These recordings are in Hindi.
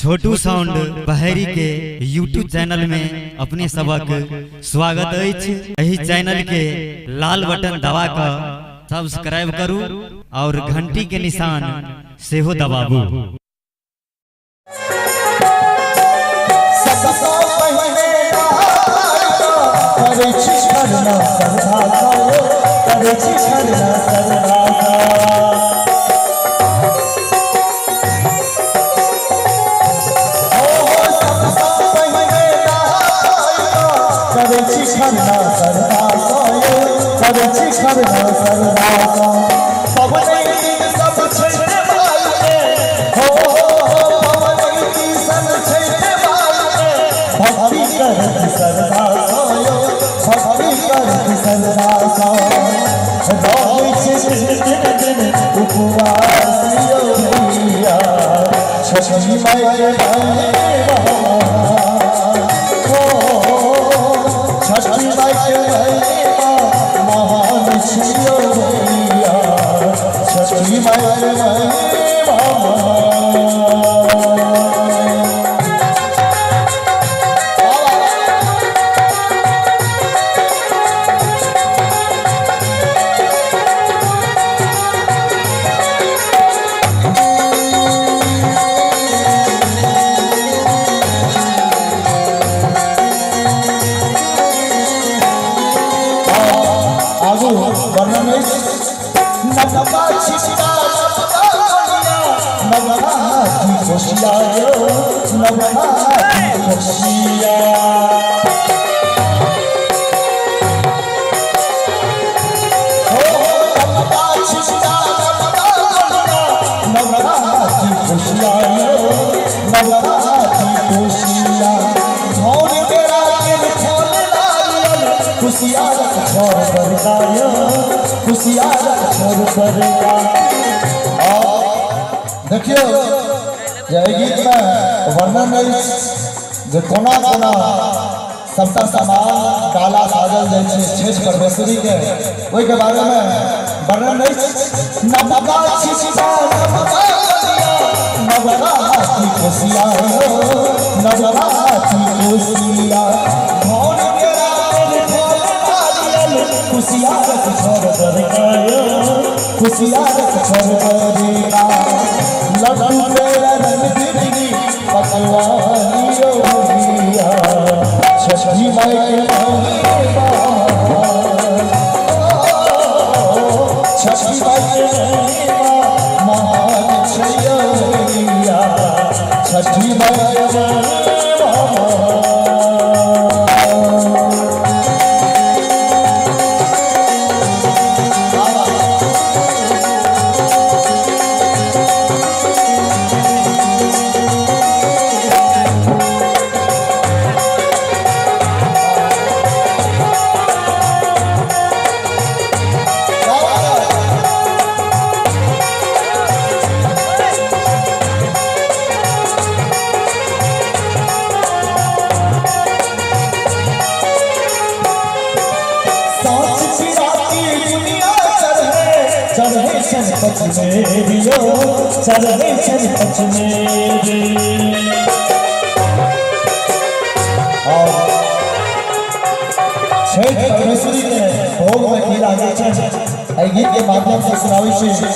छोटू साउंड बहरी के यूट्यूब चैनल में अपने सबक स्वागत अछि। यही चैनल के लाल बटन दबा कर सब्सक्राइब करू और घंटी के निशान सेहो दबाबू। देखियो गीत में वर्णन जो कोना कोना सबका सामान काला साजल जैसे छेछ परमेश्वरी के वही के बारे में वर्णन नबका छिछा नबका हाथी कोसिया नबका हाथी कोसिया भौन के रात ढोल कुसिया रख छोड़ दरकायो कुसिया रख छोड़ दरका लड्डू तेरा रंग बिरगी पकवानियो भैया छठी माई के छठी माई के महान छैया भैया छठी माई के चढ़े छनपच मेरे और छठ परमेश्वरी के भोग में की लागे छे गीत के माध्यम से सुनावी छे।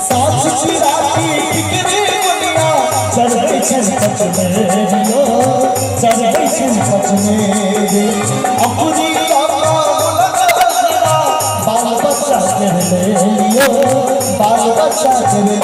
साथ चिराती टिकरी दुनिया चढ़े छनपच मेरे चढ़े छनपच मेरे अपनी बाल बच्चा के ले लियो बाल बच्चा के ले